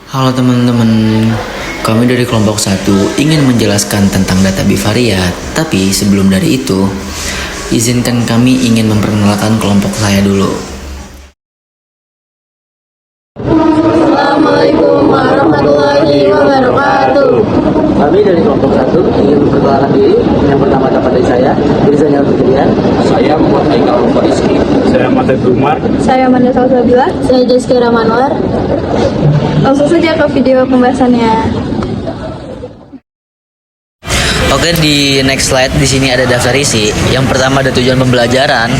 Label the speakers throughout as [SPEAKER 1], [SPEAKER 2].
[SPEAKER 1] Halo teman-teman, kami dari kelompok satu ingin menjelaskan tentang data bivariat. Tapi sebelum dari itu, izinkan kami ingin memperkenalkan kelompok saya dulu.
[SPEAKER 2] Assalamualaikum warahmatullahi wabarakatuh.
[SPEAKER 3] Kami dari kelompok satu ingin memperkenalkan diri. Yang pertama dapat dari saya, Rizanya Fikrian.
[SPEAKER 4] Saya Muhammad Haikal Rizky. Saya Matet Umar.
[SPEAKER 2] Saya Manda Salsabila. Saya Jaskira Manwar. Langsung saja ke video pembahasannya.
[SPEAKER 1] Oke, di next slide di sini ada daftar isi. Yang pertama ada tujuan pembelajaran,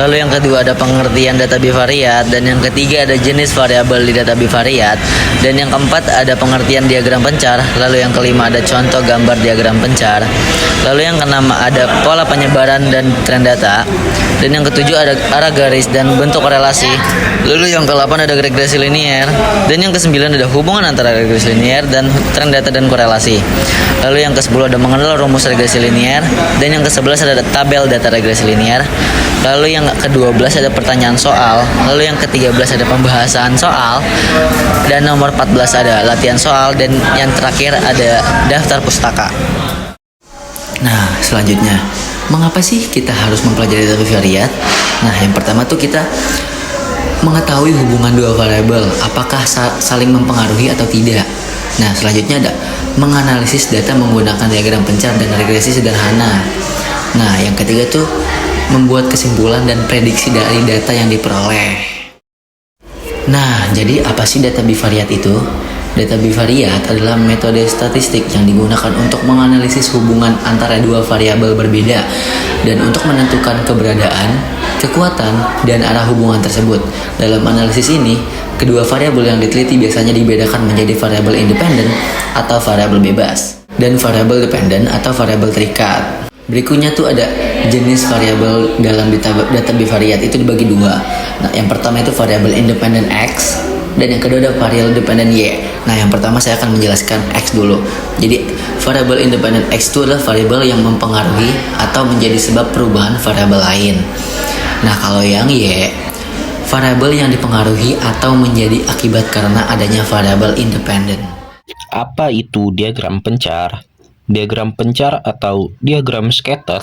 [SPEAKER 1] lalu yang kedua ada pengertian data bivariat, dan yang ketiga ada jenis variabel di data bivariat, dan yang keempat ada pengertian diagram pencar, lalu yang kelima ada contoh gambar diagram pencar, lalu yang keenam ada pola penyebaran dan tren data, dan yang ketujuh ada arah garis dan bentuk korelasi, lalu yang ke-8 ada regresi linier, dan yang ke-9 ada hubungan antara regresi linier dan tren data dan korelasi, lalu yang ke-10 ada mengenal rumus regresi linier, dan yang ke-11 ada tabel data regresi linier, lalu yang ke-12 ada pertanyaan soal, lalu yang ke-13 ada pembahasan soal, dan nomor 14 ada latihan soal, dan yang terakhir ada daftar pustaka. Nah, selanjutnya, mengapa sih kita harus mempelajari data bivariat? Nah, yang pertama tuh kita mengetahui hubungan dua variabel, apakah saling mempengaruhi atau tidak. Nah, selanjutnya ada menganalisis data menggunakan diagram pencar dan regresi sederhana. Nah, yang ketiga tuh membuat kesimpulan dan prediksi dari data yang diperoleh. Nah, jadi apa sih data bivariat itu? Data bivariat adalah metode statistik yang digunakan untuk menganalisis hubungan antara dua variabel berbeda dan untuk menentukan keberadaan, kekuatan, dan arah hubungan tersebut. Dalam analisis ini, kedua variabel yang diteliti biasanya dibedakan menjadi variabel independen atau variabel bebas dan variabel dependen atau variabel terikat. Berikutnya tuh ada jenis variabel dalam data bivariat itu dibagi dua. Nah, yang pertama itu variabel independen X, dan yang kedua ada variabel dependen Y. Nah, yang pertama saya akan menjelaskan X dulu. Jadi, variabel independen X itu adalah variabel yang mempengaruhi atau menjadi sebab perubahan variabel lain. Nah, kalau yang Y, variabel yang dipengaruhi atau menjadi akibat karena adanya variabel independen.
[SPEAKER 4] Apa itu diagram pencar? Diagram pencar atau diagram scatter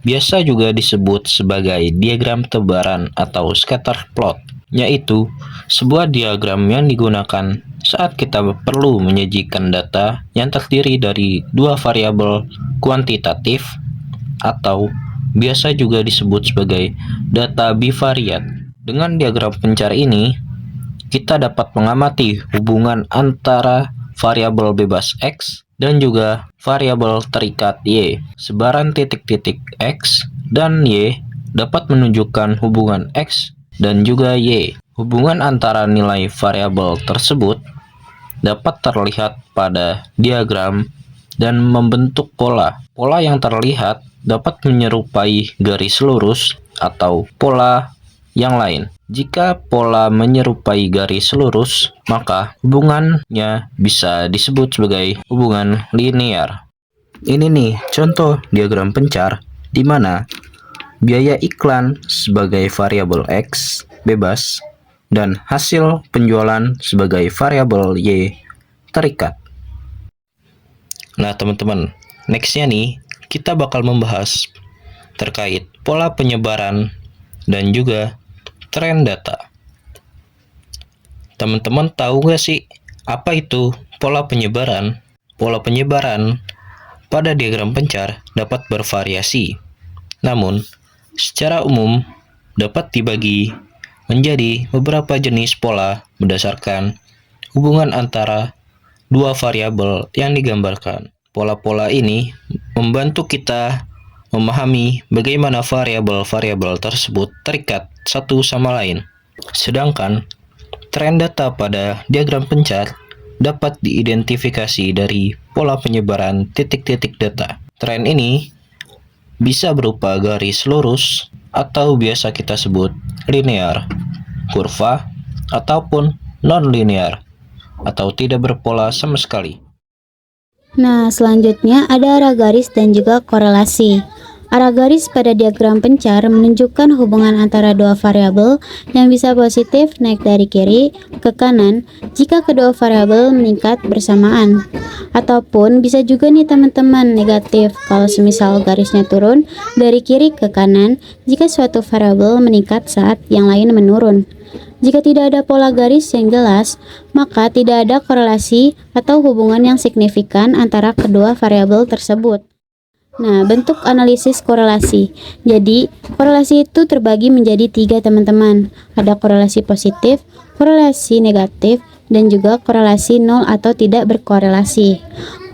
[SPEAKER 4] biasa juga disebut sebagai diagram tebaran atau scatter plot, yaitu sebuah diagram yang digunakan saat kita perlu menyajikan data yang terdiri dari dua variabel kuantitatif atau biasa juga disebut sebagai data bivariat. Dengan diagram pencar ini, kita dapat mengamati hubungan antara variabel bebas X dan juga variabel terikat Y. Sebaran titik-titik X dan Y dapat menunjukkan hubungan X dan juga Y. Hubungan antara nilai variabel tersebut dapat terlihat pada diagram dan membentuk pola. Pola yang terlihat dapat menyerupai garis lurus atau pola yang lain. Jika pola menyerupai garis lurus, maka hubungannya bisa disebut sebagai hubungan linear. Ini nih contoh diagram pencar di mana biaya iklan sebagai variabel X bebas dan hasil penjualan sebagai variabel Y terikat. Nah, teman-teman, nextnya nih kita bakal membahas terkait pola penyebaran dan juga tren data. Teman-teman tahu nggak sih apa itu pola penyebaran? Pola penyebaran pada diagram pencar dapat bervariasi, namun secara umum dapat dibagi menjadi beberapa jenis pola berdasarkan hubungan antara dua variabel yang digambarkan. Pola-pola ini membantu kita memahami bagaimana variabel-variabel tersebut terikat satu sama lain. Sedangkan tren data pada diagram pencar dapat diidentifikasi dari pola penyebaran titik-titik data. Tren ini bisa berupa garis lurus atau biasa kita sebut linear, kurva, ataupun non-linear atau tidak berpola sama sekali.
[SPEAKER 5] Nah, selanjutnya ada arah garis dan juga korelasi. Arah garis pada diagram pencar menunjukkan hubungan antara dua variabel yang bisa positif naik dari kiri ke kanan jika kedua variabel meningkat bersamaan. Ataupun bisa juga nih teman-teman negatif kalau semisal garisnya turun dari kiri ke kanan jika suatu variabel meningkat saat yang lain menurun. Jika tidak ada pola garis yang jelas, maka tidak ada korelasi atau hubungan yang signifikan antara kedua variabel tersebut. Nah, bentuk analisis korelasi. Jadi, korelasi itu terbagi menjadi 3 teman-teman. Ada korelasi positif, korelasi negatif, dan juga korelasi nol atau tidak berkorelasi.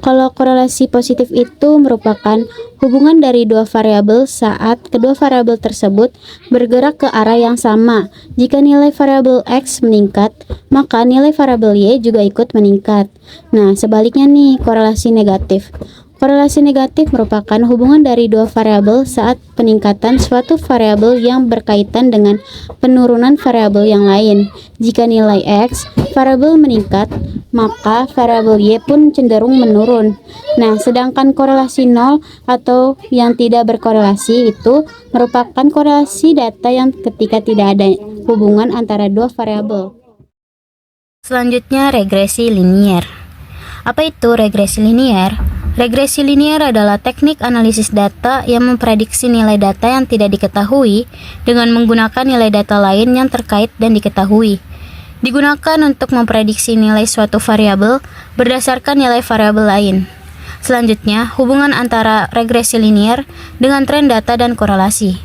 [SPEAKER 5] Kalau korelasi positif itu merupakan hubungan dari dua variabel saat kedua variabel tersebut bergerak ke arah yang sama. Jika nilai variabel X meningkat, maka nilai variabel Y juga ikut meningkat. Nah, sebaliknya nih, korelasi negatif. Korelasi negatif merupakan hubungan dari dua variabel saat peningkatan suatu variabel yang berkaitan dengan penurunan variabel yang lain. Jika nilai X variabel meningkat, maka variabel Y pun cenderung menurun. Nah, sedangkan korelasi nol atau yang tidak berkorelasi itu merupakan korelasi data yang ketika tidak ada hubungan antara dua variabel.
[SPEAKER 6] Selanjutnya, regresi linier. Apa itu regresi linier? Regresi linier adalah teknik analisis data yang memprediksi nilai data yang tidak diketahui dengan menggunakan nilai data lain yang terkait dan diketahui. Digunakan untuk memprediksi nilai suatu variabel berdasarkan nilai variabel lain. Selanjutnya, hubungan antara regresi linier dengan tren data dan korelasi.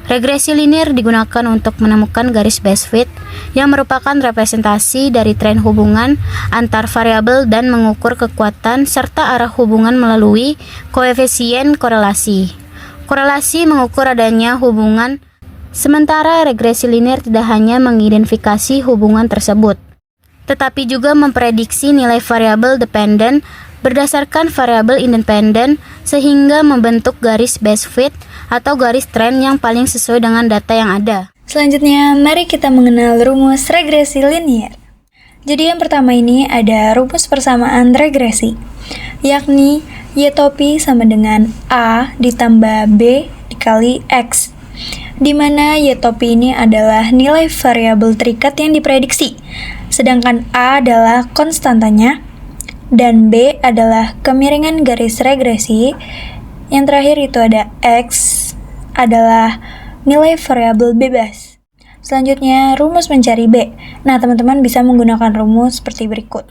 [SPEAKER 6] Regresi linier digunakan untuk menemukan garis best fit yang merupakan representasi dari tren hubungan antar variabel dan mengukur kekuatan serta arah hubungan melalui koefisien korelasi. Korelasi mengukur adanya hubungan, sementara regresi linier tidak hanya mengidentifikasi hubungan tersebut, tetapi juga memprediksi nilai variabel dependen berdasarkan variabel independen sehingga membentuk garis best fit atau garis tren yang paling sesuai dengan data yang ada.
[SPEAKER 2] Selanjutnya, mari kita mengenal rumus regresi linier. Jadi yang pertama ini ada rumus persamaan regresi, yakni Y topi sama dengan A ditambah B dikali X, di mana Y topi ini adalah nilai variabel terikat yang diprediksi, sedangkan A adalah konstantanya, dan B adalah kemiringan garis regresi. Yang terakhir itu ada X adalah nilai variabel bebas. Selanjutnya, rumus mencari B. Nah, teman-teman bisa menggunakan rumus seperti berikut.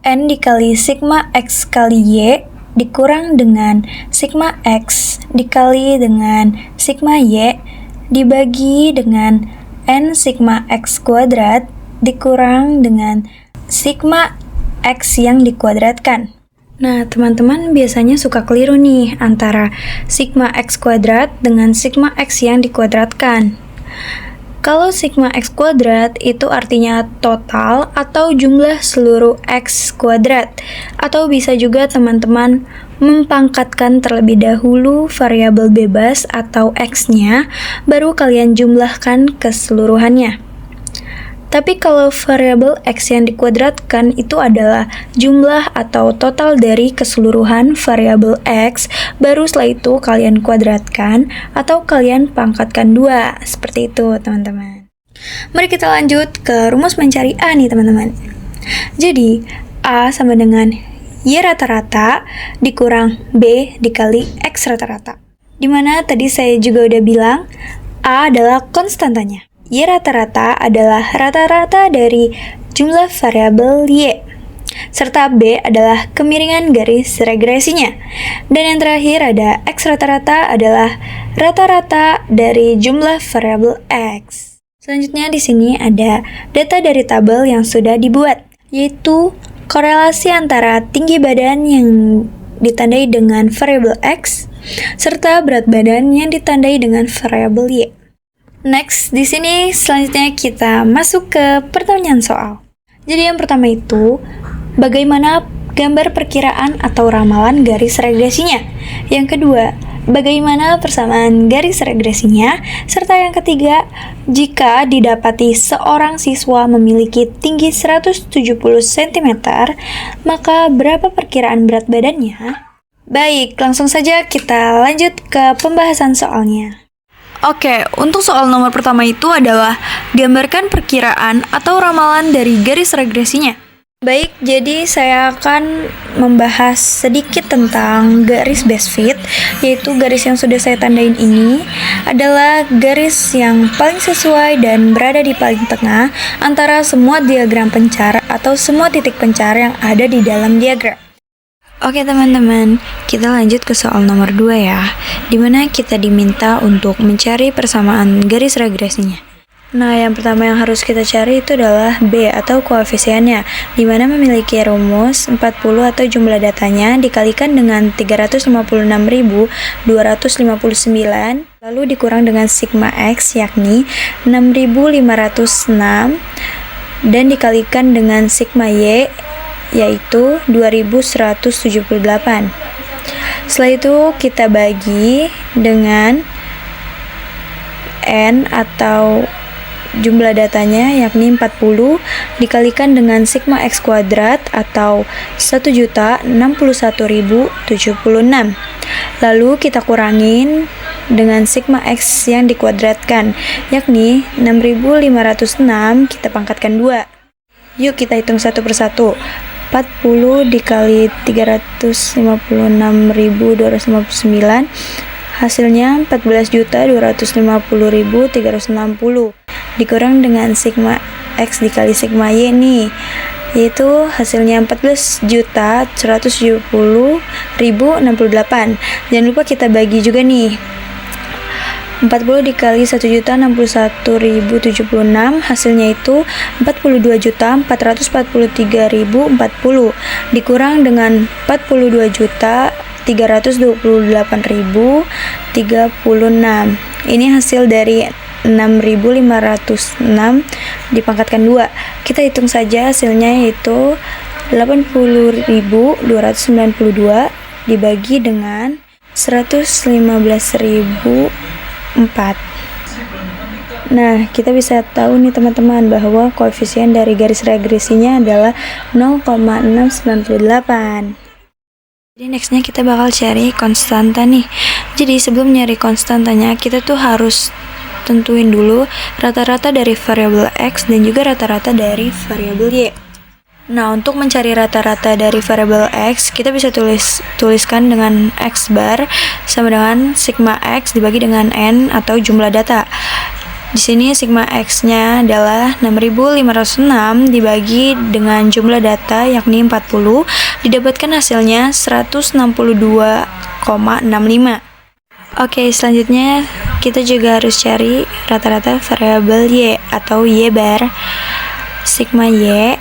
[SPEAKER 2] N dikali sigma X kali Y dikurang dengan sigma X dikali dengan sigma Y dibagi dengan N sigma X kuadrat dikurang dengan sigma X yang dikuadratkan. Nah, teman-teman biasanya suka keliru nih antara sigma X kuadrat dengan sigma X yang dikuadratkan. Kalau sigma X kuadrat itu artinya total atau jumlah seluruh X kuadrat, atau bisa juga teman-teman mempangkatkan terlebih dahulu variabel bebas atau X-nya, baru kalian jumlahkan keseluruhannya. Tapi kalau variabel X yang dikuadratkan itu adalah jumlah atau total dari keseluruhan variabel X, baru setelah itu kalian kuadratkan atau kalian pangkatkan 2. Seperti itu, teman-teman. Mari kita lanjut ke rumus mencari A nih, teman-teman. Jadi, A sama dengan Y rata-rata dikurang B dikali X rata-rata. Dimana tadi saya juga udah bilang, A adalah konstantanya. Y rata-rata adalah rata-rata dari jumlah variabel Y, serta B adalah kemiringan garis regresinya. Dan yang terakhir ada X rata-rata adalah rata-rata dari jumlah variabel X. Selanjutnya di sini ada data dari tabel yang sudah dibuat, yaitu korelasi antara tinggi badan yang ditandai dengan variabel X serta berat badan yang ditandai dengan variabel Y. Next, di sini selanjutnya kita masuk ke pertanyaan soal. Jadi yang pertama itu, bagaimana gambar perkiraan atau ramalan garis regresinya? Yang kedua, bagaimana persamaan garis regresinya? Serta yang ketiga, jika didapati seorang siswa memiliki tinggi 170 cm, maka berapa perkiraan berat badannya? Baik, langsung saja kita lanjut ke pembahasan soalnya. Oke, untuk soal nomor pertama itu adalah gambarkan perkiraan atau ramalan dari garis regresinya. Baik, jadi saya akan membahas sedikit tentang garis best fit, yaitu garis yang sudah saya tandain ini adalah garis yang paling sesuai dan berada di paling tengah antara semua diagram pencar atau semua titik pencar yang ada di dalam diagram. Oke teman-teman, kita lanjut ke soal nomor 2 ya, dimana kita diminta untuk mencari persamaan garis regresinya. Nah, yang pertama yang harus kita cari itu adalah B atau koefisiennya, di mana memiliki rumus 40 atau jumlah datanya dikalikan dengan 356.259, lalu dikurang dengan sigma X yakni 6.506, dan dikalikan dengan sigma Y yaitu 2.178. Setelah itu kita bagi dengan N atau jumlah datanya yakni 40 dikalikan dengan sigma X kuadrat atau 1.061.076. Lalu kita kurangin dengan sigma X yang dikuadratkan yakni 6.506 kita pangkatkan 2. Yuk kita hitung satu persatu. 40 dikali 356.259 hasilnya 14.250.360 dikurang dengan sigma X dikali sigma Y nih, yaitu hasilnya 14.170.068. Jangan lupa kita bagi juga nih. 40 dikali 1.061.076 hasilnya itu 42.443.040 dikurang dengan 42.328.036. Ini hasil dari 6.506 dipangkatkan 2. Kita hitung saja hasilnya yaitu 80.292 dibagi dengan 115.004. Nah, kita bisa tahu nih teman-teman bahwa koefisien dari garis regresinya adalah 0,698. Jadi nextnya kita bakal cari konstanta nih. Jadi sebelum nyari konstantanya, kita tuh harus tentuin dulu rata-rata dari variabel X dan juga rata-rata dari variabel Y. Nah, untuk mencari rata-rata dari variabel X, kita bisa tuliskan dengan X bar sama dengan sigma X dibagi dengan N atau jumlah data. Di sini sigma X-nya adalah 6.506 dibagi dengan jumlah data yakni 40, didapatkan hasilnya 162,65. Oke, selanjutnya kita juga harus cari rata-rata variabel Y atau Y bar. Sigma Y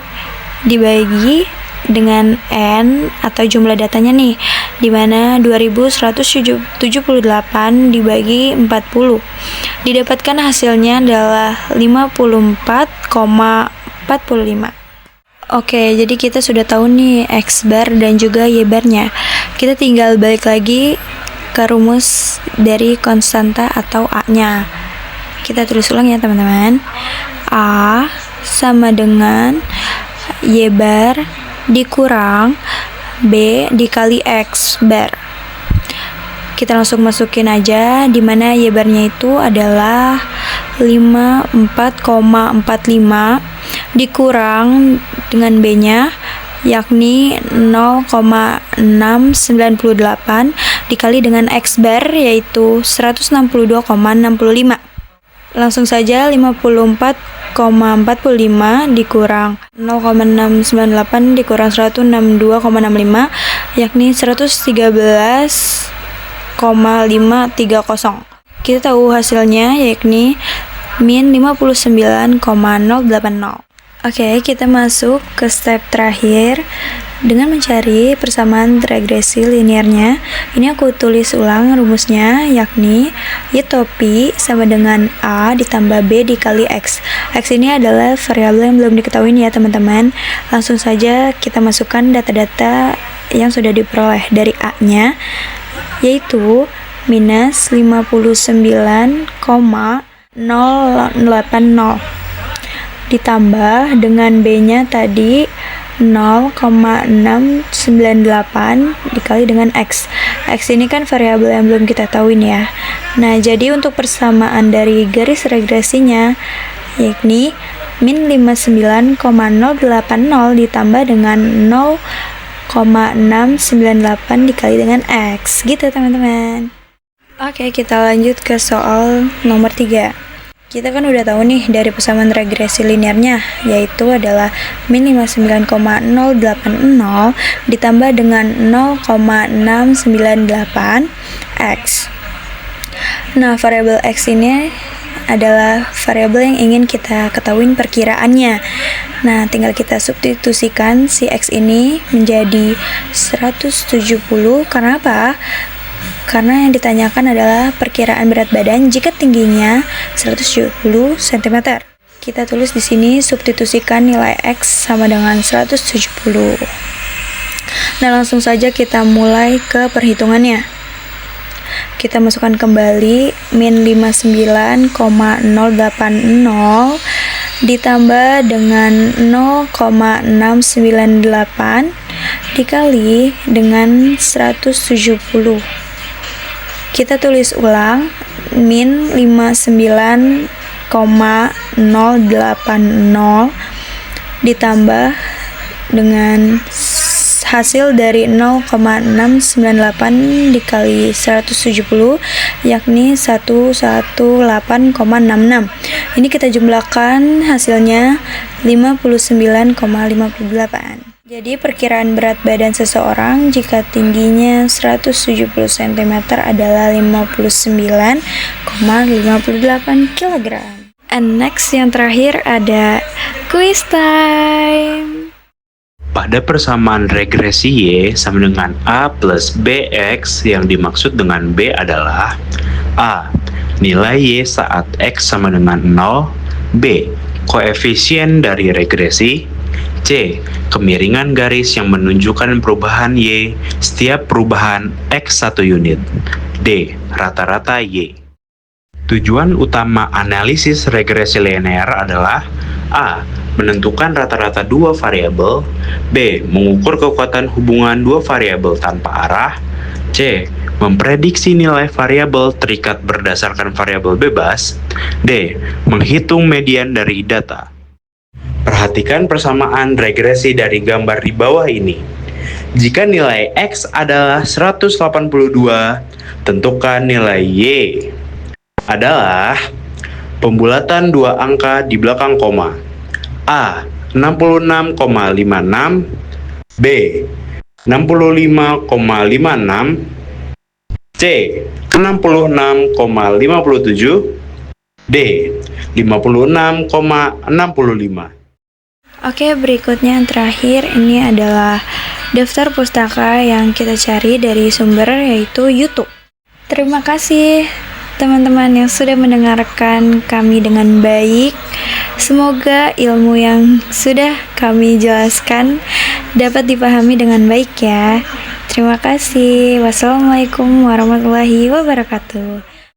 [SPEAKER 2] dibagi dengan N atau jumlah datanya nih, dimana 2178 dibagi 40, didapatkan hasilnya adalah 54,45. Oke, jadi kita sudah tahu nih X bar dan juga Y barnya. Kita tinggal balik lagi ke rumus dari konstanta atau A-nya. Kita tulis ulang ya teman-teman. A sama dengan Y bar dikurang B dikali X bar. Kita langsung masukin aja, dimana Y barnya itu adalah 54,45 dikurang dengan B nya yakni 0,698 dikali dengan X bar yaitu 162,65. Langsung saja 54,45 dikurang 0,698 dikurang 162,65 yakni 113,530. Kita tahu hasilnya yakni min 59,080. Oke, kita masuk ke step terakhir dengan mencari persamaan regresi linearnya. Ini aku tulis ulang rumusnya, yakni Y topi sama dengan A ditambah B dikali X. X ini adalah variabel yang belum diketahui ya teman-teman. Langsung saja kita masukkan data-data yang sudah diperoleh dari A-nya, yaitu minus 59,080 ditambah dengan B-nya tadi 0,698 dikali dengan X. X ini kan variabel yang belum kita tahuin ya. Nah, jadi untuk persamaan dari garis regresinya, yakni min 59,080 ditambah dengan 0,698 dikali dengan X. Gitu teman-teman. Oke, kita lanjut ke soal nomor 3. Kita kan udah tahu nih dari persamaan regresi linearnya, yaitu adalah min 59,080 ditambah dengan 0,698 X. Nah, variabel X ini adalah variabel yang ingin kita ketahui perkiraannya. Nah, tinggal kita substitusikan si X ini menjadi 170. Karena apa? Karena yang ditanyakan adalah perkiraan berat badan jika tingginya 170 cm. Kita tulis di sini substitusikan nilai X sama dengan 170. Nah, langsung saja kita mulai ke perhitungannya. Kita masukkan kembali min 59,080 ditambah dengan 0,698 dikali dengan 170. Kita tulis ulang min 59,080 ditambah dengan hasil dari 0,698 dikali 170, yakni 118,66. Ini kita jumlahkan hasilnya 59,58. Jadi perkiraan berat badan seseorang jika tingginya 170 cm adalah 59,58 kg. And next yang terakhir ada quiz time.
[SPEAKER 7] Pada persamaan regresi Y sama dengan A plus BX, yang dimaksud dengan B adalah A. Nilai Y saat X sama dengan 0. B. Koefisien dari regresi. C. Kemiringan garis yang menunjukkan perubahan Y setiap perubahan X 1 unit. D. Rata-rata Y. Tujuan utama analisis regresi linear adalah A. Menentukan rata-rata dua variabel. B. Mengukur kekuatan hubungan dua variabel tanpa arah. C. Memprediksi nilai variabel terikat berdasarkan variabel bebas. D. Menghitung median dari data. Perhatikan persamaan regresi dari gambar di bawah ini. Jika nilai X adalah 182, tentukan nilai Y adalah pembulatan dua angka di belakang koma. A. 66,56, B. 65,56, C. 66,57, D. 56,65.
[SPEAKER 2] Oke, berikutnya yang terakhir ini adalah daftar pustaka yang kita cari dari sumber yaitu YouTube. Terima kasih teman-teman yang sudah mendengarkan kami dengan baik. Semoga ilmu yang sudah kami jelaskan dapat dipahami dengan baik ya. Terima kasih. Wassalamualaikum warahmatullahi wabarakatuh.